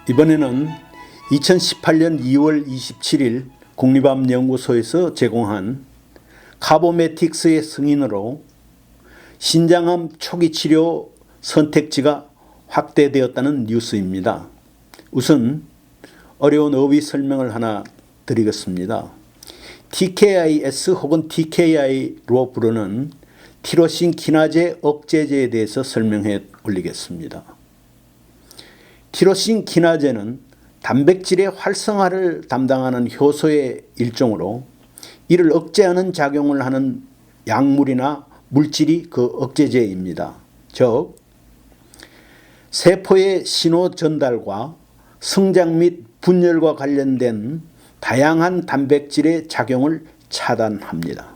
이번에는 2018년 2월 27일 국립암연구소에서 제공한 카보메틱스의 승인으로 신장암 초기 치료 선택지가 확대되었다는 뉴스입니다. 우선 어려운 어휘 설명을 하나 드리겠습니다. TKIS 혹은 TKI로 부르는 티로신 키나제 억제제에 대해서 설명해 올리겠습니다. 티로신 키나제는 단백질의 활성화를 담당하는 효소의 일종으로 이를 억제하는 작용을 하는 약물이나 물질이 그 억제제입니다. 즉 세포의 신호 전달과 성장 및 분열과 관련된 다양한 단백질의 작용을 차단합니다.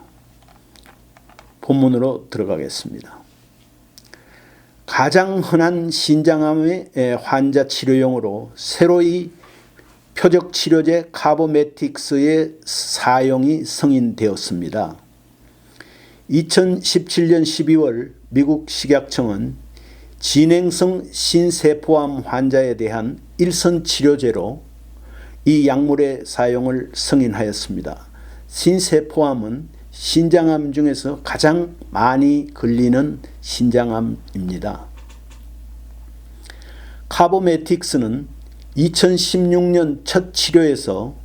본문으로 들어가겠습니다. 가장 흔한 신장암의 환자 치료용으로 새로이 표적 치료제 카보메틱스의 사용이 승인되었습니다. 2017년 12월 미국 식약청은 진행성 신세포암 환자에 대한 일선 치료제로 이 약물의 사용을 승인하였습니다. 신세포암은 신장암 중에서 가장 많이 걸리는 신장암입니다. 카보메틱스는 2016년 첫 치료에서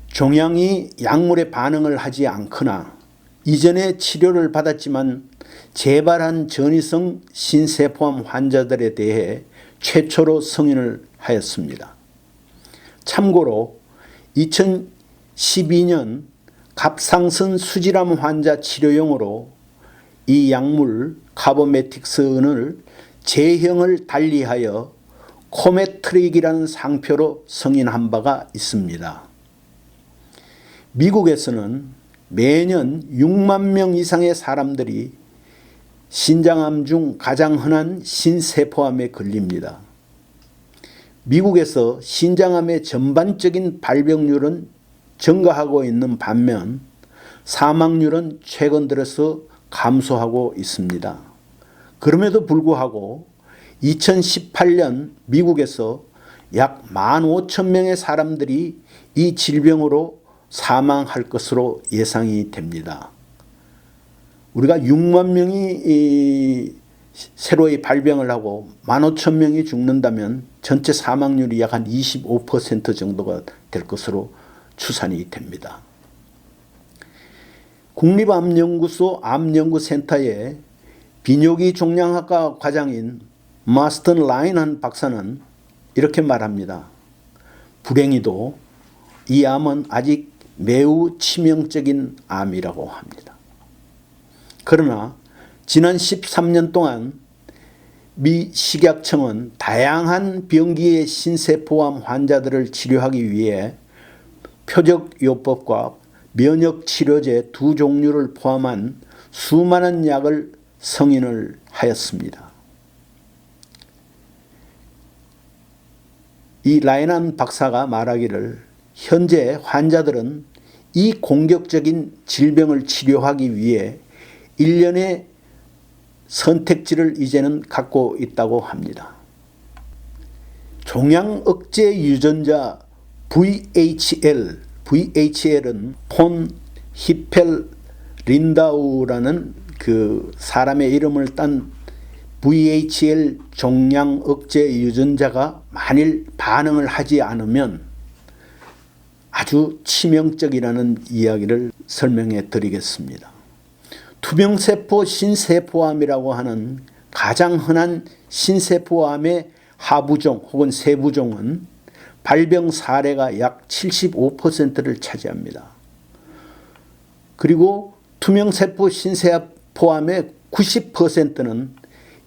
종양이 약물에 반응을 하지 않거나 이전에 치료를 받았지만 재발한 전이성 신세포암 환자들에 대해 최초로 승인을 하였습니다. 참고로 2012년 갑상선 수질암 환자 치료용으로 이 약물 카보메틱스를 제형을 달리하여 코메트릭이라는 상표로 승인한 바가 있습니다. 미국에서는 매년 6만 명 이상의 사람들이 신장암 중 가장 흔한 신세포암에 걸립니다. 미국에서 신장암의 전반적인 발병률은 증가하고 있는 반면 사망률은 최근 들어서 감소하고 있습니다. 그럼에도 불구하고 2018년 미국에서 약 15,000명의 사람들이 이 질병으로 사망할 것으로 예상이 됩니다. 우리가 6만 명이 새로이 발병을 하고 15,000명이 죽는다면 전체 사망률이 약 한 25% 정도가 될 것으로 추산이 됩니다. 국립암연구소 암연구센터의 비뇨기 종양학과 과장인 마스턴 라인한 박사는 이렇게 말합니다. 불행히도 이 암은 아직 매우 치명적인 암이라고 합니다. 그러나 지난 13년 동안 미 식약청은 다양한 병기의 신세포암 환자들을 치료하기 위해 표적요법과 면역치료제 두 종류를 포함한 수많은 약을 승인을 하였습니다. 이 라인한 박사가 말하기를 현재 환자들은 이 공격적인 질병을 치료하기 위해 일련의 선택지를 이제는 갖고 있다고 합니다. 종양 억제 유전자 VHL은 폰 히펠 린다우라는 그 사람의 이름을 딴 VHL 종양 억제 유전자가 만일 반응을 하지 않으면 아주 치명적이라는 이야기를 설명해 드리겠습니다. 투명세포 신세포암이라고 하는 가장 흔한 신세포암의 하부종 혹은 세부종은 발병 사례가 약 75%를 차지합니다. 그리고 투명세포 신세포암의 90%는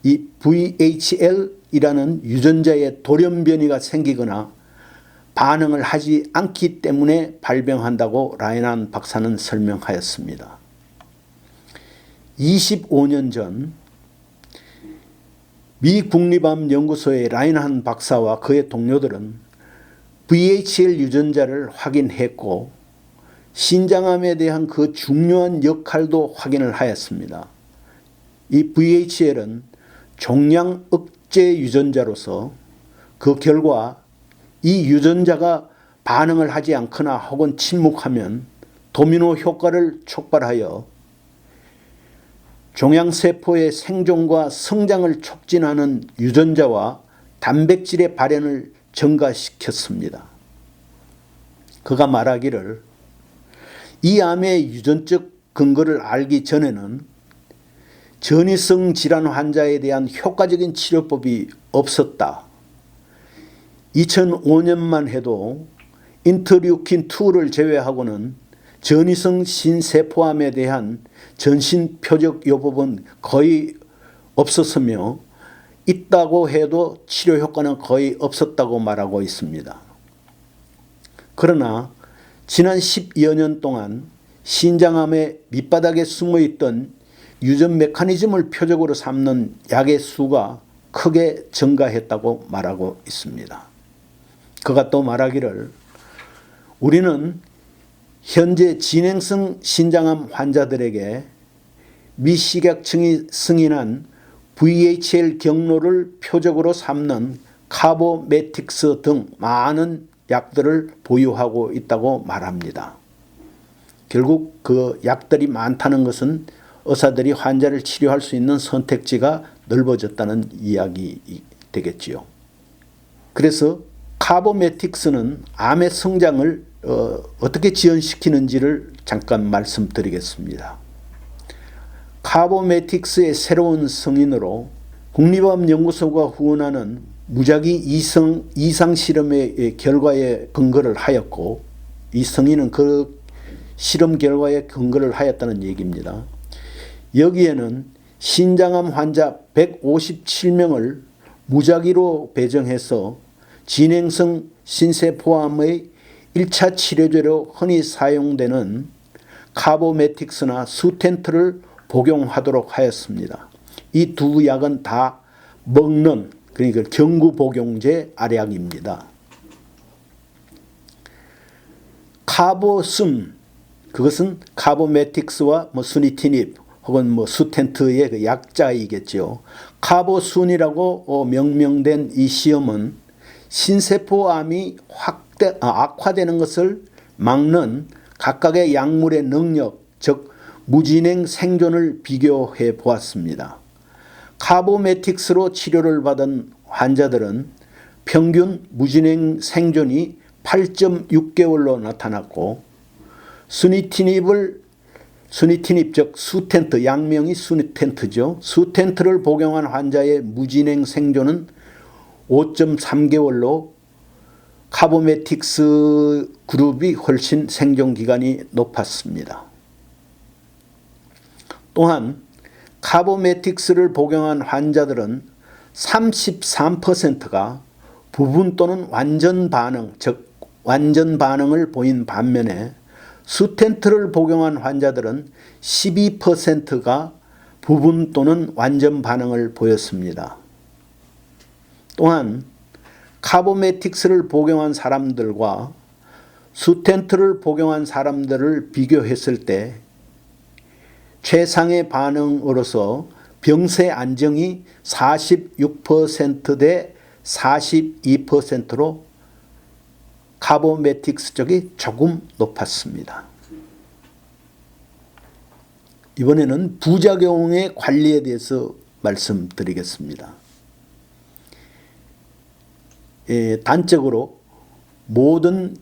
이 VHL이라는 유전자의 돌연변이가 생기거나 반응을 하지 않기 때문에 발병한다고 라인한 박사는 설명하였습니다. 25년 전 미 국립암연구소의 라인한 박사와 그의 동료들은 VHL 유전자를 확인했고 신장암에 대한 그 중요한 역할도 확인을 하였습니다. 이 VHL은 종양 억제 유전자로서 그 결과 이 유전자가 반응을 하지 않거나 혹은 침묵하면 도미노 효과를 촉발하여 종양세포의 생존과 성장을 촉진하는 유전자와 단백질의 발현을 증가시켰습니다. 그가 말하기를 이 암의 유전적 근거를 알기 전에는 전이성 질환 환자에 대한 효과적인 치료법이 없었다. 2005년만 해도 인터류킨2를 제외하고는 전이성 신세포암에 대한 전신 표적 요법은 거의 없었으며 있다고 해도 치료 효과는 거의 없었다고 말하고 있습니다. 그러나 지난 10여 년 동안 신장암의 밑바닥에 숨어있던 유전 메커니즘을 표적으로 삼는 약의 수가 크게 증가했다고 말하고 있습니다. 그가 또 말하기를 우리는 현재 진행성 신장암 환자들에게 미식약청이 승인한 VHL 경로를 표적으로 삼는 카보메틱스 등 많은 약들을 보유하고 있다고 말합니다. 결국 그 약들이 많다는 것은 의사들이 환자를 치료할 수 있는 선택지가 넓어졌다는 이야기 되겠지요. 그래서 카보메틱스는 암의 성장을 어떻게 지연시키는지를 잠깐 말씀드리겠습니다. 카보메틱스의 새로운 성인으로 국립암연구소가 후원하는 무작위 이상 실험의 결과에 근거를 하였고, 이 성인은 그 실험 결과에 근거를 하였다는 얘기입니다. 여기에는 신장암 환자 157명을 무작위로 배정해서 진행성 신세포암의 1차 치료제로 흔히 사용되는 카보메틱스나 수텐트를 복용하도록 하였습니다. 이 두 약은 다 먹는, 그러니까 경구복용제 알약입니다. 카보순, 그것은 카보메틱스와 수니티닙 혹은 수텐트의 그 약자이겠죠. 카보순이라고 명명된 이 시험은 신세포암이 악화되는 것을 막는 각각의 약물의 능력, 즉 무진행 생존을 비교해 보았습니다. 카보메틱스로 치료를 받은 환자들은 평균 무진행 생존이 8.6개월로 나타났고, 수니티닙 즉 수텐트, 약명이 수텐트죠. 수텐트를 복용한 환자의 무진행 생존은 5.3개월로 카보메틱스 그룹이 훨씬 생존 기간이 높았습니다. 또한 카보메틱스를 복용한 환자들은 33%가 부분 또는 완전 반응, 즉 완전 반응을 보인 반면에 수텐트를 복용한 환자들은 12%가 부분 또는 완전 반응을 보였습니다. 또한 카보메틱스를 복용한 사람들과 수텐트를 복용한 사람들을 비교했을 때 최상의 반응으로서 병세 안정이 46% 대 42%로 카보메틱스 쪽이 조금 높았습니다. 이번에는 부작용의 관리에 대해서 말씀드리겠습니다. 단적으로 모든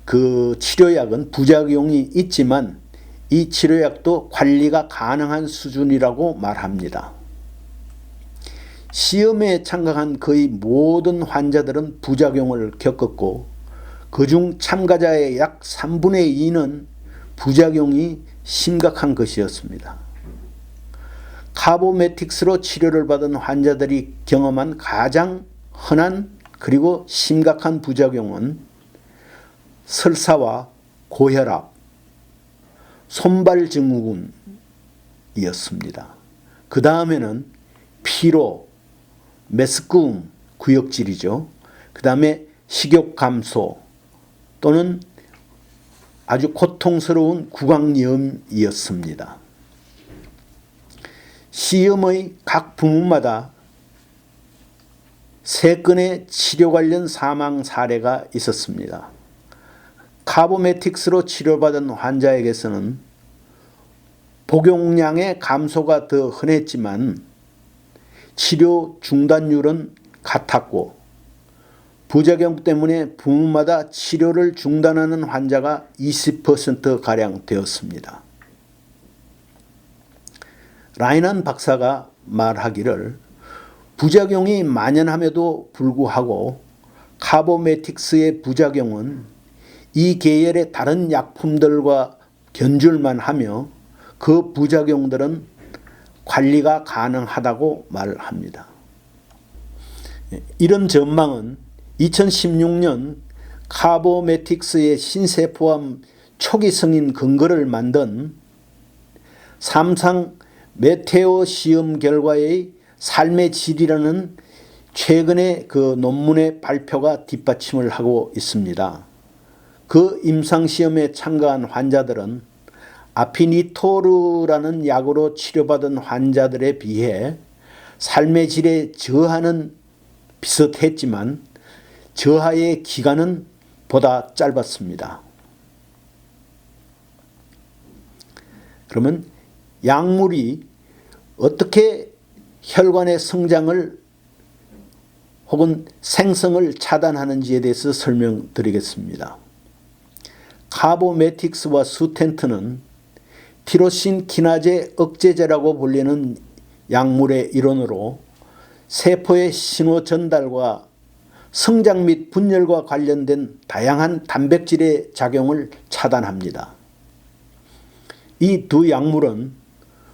그 치료약은 부작용이 있지만 이 치료약도 관리가 가능한 수준이라고 말합니다. 시험에 참가한 거의 모든 환자들은 부작용을 겪었고, 그중 참가자의 약 3분의 2는 부작용이 심각한 것이었습니다. 카보메틱스로 치료를 받은 환자들이 경험한 가장 흔한 그리고 심각한 부작용은 설사와 고혈압, 손발증후군이었습니다. 그 다음에는 피로, 메스꺼움, 구역질이죠. 그 다음에 식욕 감소 또는 아주 고통스러운 구강염이었습니다. 시험의 각 부문마다 3건의 치료 관련 사망 사례가 있었습니다. 카보메틱스로 치료받은 환자에게서는 복용량의 감소가 더 흔했지만 치료 중단율은 같았고 부작용 때문에 부모마다 치료를 중단하는 환자가 20%가량 되었습니다. 라이난 박사가 말하기를 부작용이 만연함에도 불구하고 카보메틱스의 부작용은 이 계열의 다른 약품들과 견줄만 하며 그 부작용들은 관리가 가능하다고 말합니다. 이런 전망은 2016년 카보메틱스의 신세포암 초기 승인 근거를 만든 삼상 메테오 시험 결과의 삶의 질이라는 최근의 그 논문의 발표가 뒷받침을 하고 있습니다. 그 임상시험에 참가한 환자들은 아피니토르라는 약으로 치료받은 환자들에 비해 삶의 질의 저하는 비슷했지만 저하의 기간은 보다 짧았습니다. 그러면 약물이 어떻게 혈관의 성장을 혹은 생성을 차단하는지에 대해서 설명드리겠습니다. 카보메틱스와 수텐트는 티로신 키나제 억제제라고 불리는 약물의 일원으로 세포의 신호 전달과 성장 및 분열과 관련된 다양한 단백질의 작용을 차단합니다. 이 두 약물은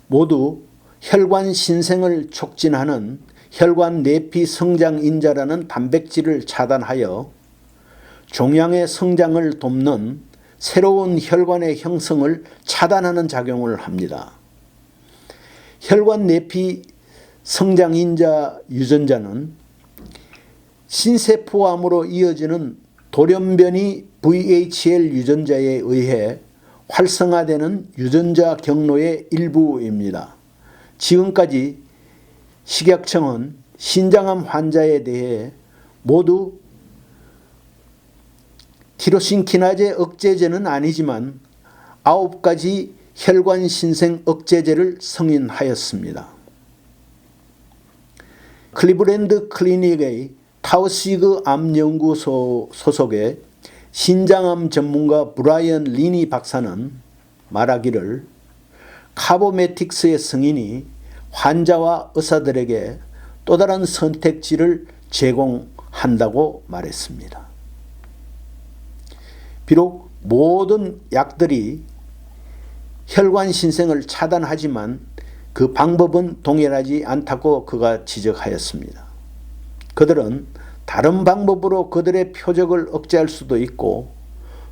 모두 혈관 신생을 촉진하는 혈관 내피 성장인자라는 단백질을 차단하여 종양의 성장을 돕는 새로운 혈관의 형성을 차단하는 작용을 합니다. 혈관 내피 성장인자 유전자는 신세포암으로 이어지는 돌연변이 VHL 유전자에 의해 활성화되는 유전자 경로의 일부입니다. 지금까지 식약청은 신장암 환자에 대해 모두 티로신 키나제 억제제는 아니지만 9가지 혈관 신생 억제제를 승인하였습니다. 클리브랜드 클리닉의 타우시그 암연구소 소속의 신장암 전문가 브라이언 리니 박사는 말하기를 카보메틱스의 승인이 환자와 의사들에게 또 다른 선택지를 제공한다고 말했습니다. 비록 모든 약들이 혈관 신생을 차단하지만 그 방법은 동일하지 않다고 그가 지적하였습니다. 그들은 다른 방법으로 그들의 표적을 억제할 수도 있고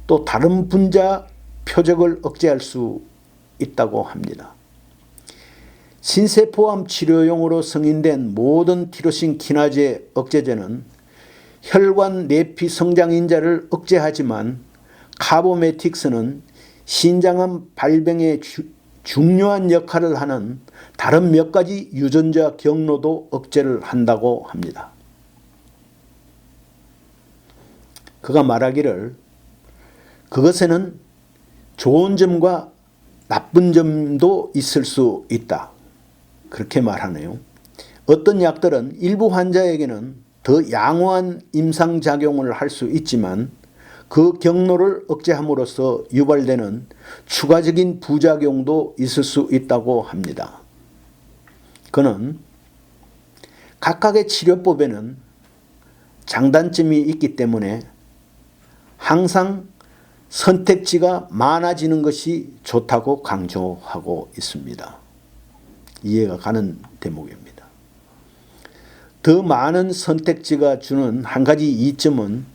또 다른 분자 표적을 억제할 수 있다고 합니다. 신세포암 치료용으로 승인된 모든 티로신 키나제 억제제는 혈관 내피 성장인자를 억제하지만 카보메틱스는 신장암 발병에 중요한 역할을 하는 다른 몇 가지 유전자 경로도 억제를 한다고 합니다. 그가 말하기를 그것에는 좋은 점과 나쁜 점도 있을 수 있다. 그렇게 말하네요. 어떤 약들은 일부 환자에게는 더 양호한 임상작용을 할 수 있지만 그 경로를 억제함으로써 유발되는 추가적인 부작용도 있을 수 있다고 합니다. 그는 각각의 치료법에는 장단점이 있기 때문에 항상 선택지가 많아지는 것이 좋다고 강조하고 있습니다. 이해가 가는 대목입니다. 더 많은 선택지가 주는 한 가지 이점은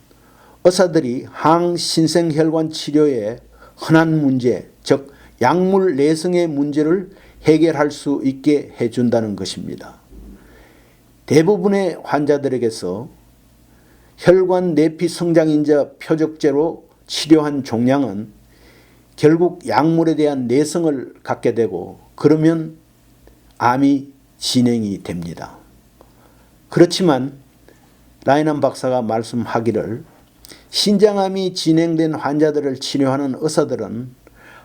의사들이 항신생혈관 치료의 흔한 문제, 즉 약물 내성의 문제를 해결할 수 있게 해준다는 것입니다. 대부분의 환자들에게서 혈관 내피 성장인자 표적제로 치료한 종양은 결국 약물에 대한 내성을 갖게 되고 그러면 암이 진행이 됩니다. 그렇지만 라이넌 박사가 말씀하기를 신장암이 진행된 환자들을 치료하는 의사들은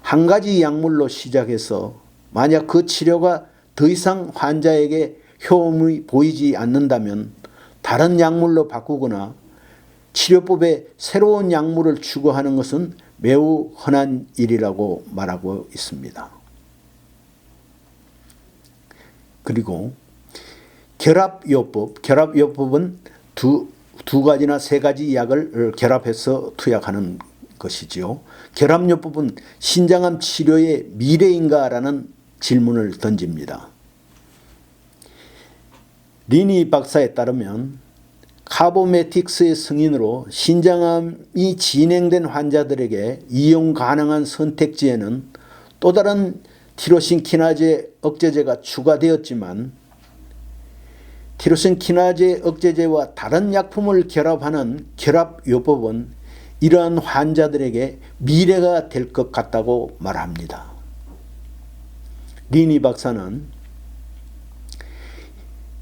한 가지 약물로 시작해서 만약 그 치료가 더 이상 환자에게 효험이 보이지 않는다면 다른 약물로 바꾸거나 치료법에 새로운 약물을 추구하는 것은 매우 흔한 일이라고 말하고 있습니다. 그리고 결합요법은 두 가지나 세 가지 약을 결합해서 투약하는 것이지요. 결합요법은 신장암 치료의 미래인가라는 질문을 던집니다. 리니 박사에 따르면 카보메틱스의 승인으로 신장암이 진행된 환자들에게 이용 가능한 선택지에는 또 다른 티로신 키나제 억제제가 추가되었지만 티로신 키나제 억제제와 다른 약품을 결합하는 결합요법은 이러한 환자들에게 미래가 될 것 같다고 말합니다. 리니 박사는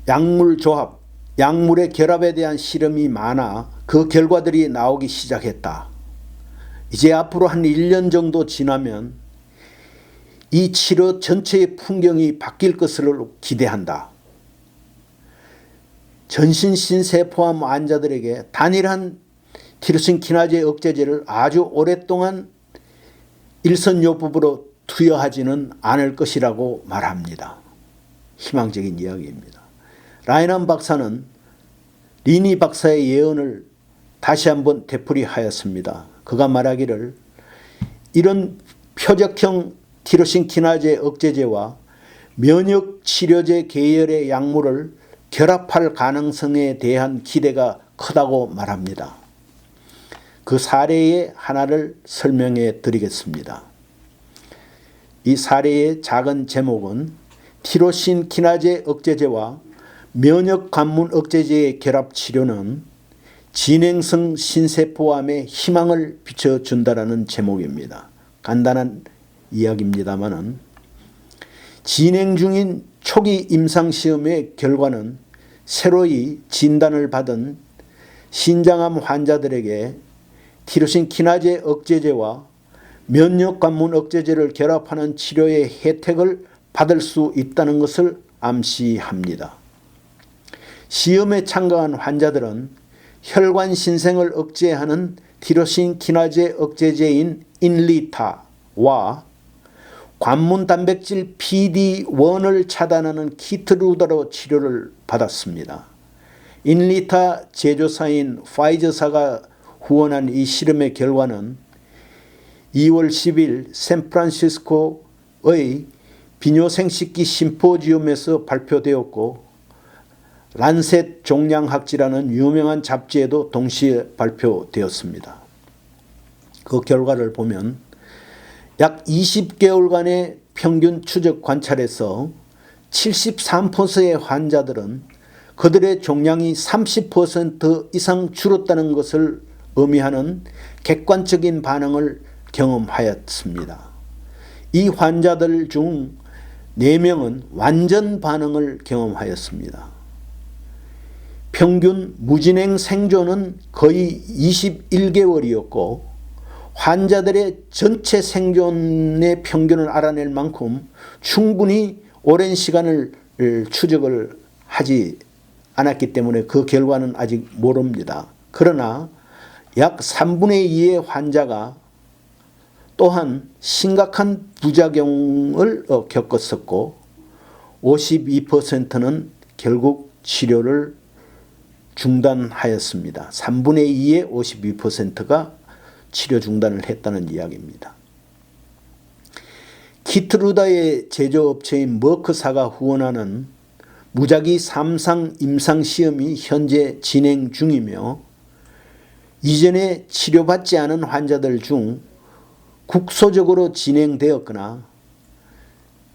약물 조합, 약물의 결합에 대한 실험이 많아 그 결과들이 나오기 시작했다. 이제 앞으로 한 1년 정도 지나면 이 치료 전체의 풍경이 바뀔 것으로 기대한다. 전신 신세포암 환자들에게 단일한 티로신 키나제 억제제를 아주 오랫동안 일선요법으로 투여하지는 않을 것이라고 말합니다. 희망적인 이야기입니다. 라이넌 박사는 리니 박사의 예언을 다시 한번 되풀이하였습니다. 그가 말하기를 이런 표적형 티로신 키나제 억제제와 면역 치료제 계열의 약물을 결합할 가능성에 대한 기대가 크다고 말합니다. 그 사례의 하나를 설명해 드리겠습니다. 이 사례의 작은 제목은 티로신 키나제 억제제와 면역 관문 억제제의 결합 치료는 진행성 신세포암에 희망을 비춰준다라는 제목입니다. 간단한 이야기입니다만은 진행 중인 초기 임상시험의 결과는 새로이 진단을 받은 신장암 환자들에게 티로신 키나제 억제제와 면역관문 억제제를 결합하는 치료의 혜택을 받을 수 있다는 것을 암시합니다. 시험에 참가한 환자들은 혈관 신생을 억제하는 티로신 키나제 억제제인 인리타와 관문 단백질 PD-1을 차단하는 키트루다로 치료를 받았습니다. 인리타 제조사인 파이저사가 후원한 이 실험의 결과는 2월 10일 샌프란시스코의 비뇨생식기 심포지움에서 발표되었고 란셋 종양학지라는 유명한 잡지에도 동시에 발표되었습니다. 그 결과를 보면 약 20개월간의 평균 추적 관찰에서 73%의 환자들은 그들의 종양이 30% 이상 줄었다는 것을 의미하는 객관적인 반응을 경험하였습니다. 이 환자들 중 4명은 완전 반응을 경험하였습니다. 평균 무진행 생존은 거의 21개월이었고 환자들의 전체 생존의 평균을 알아낼 만큼 충분히 오랜 시간을 추적을 하지 않았기 때문에 그 결과는 아직 모릅니다. 그러나 약 3분의 2의 환자가 또한 심각한 부작용을 겪었었고 52%는 결국 치료를 중단하였습니다. 3분의 2의 52%가 치료 중단을 했다는 이야기입니다. 키트루다의 제조업체인 머크사가 후원하는 무작위 3상 임상시험이 현재 진행 중이며 이전에 치료받지 않은 환자들 중 국소적으로 진행되었거나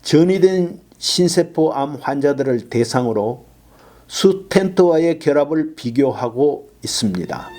전이된 신세포암 환자들을 대상으로 스텐트와의 결합을 비교하고 있습니다.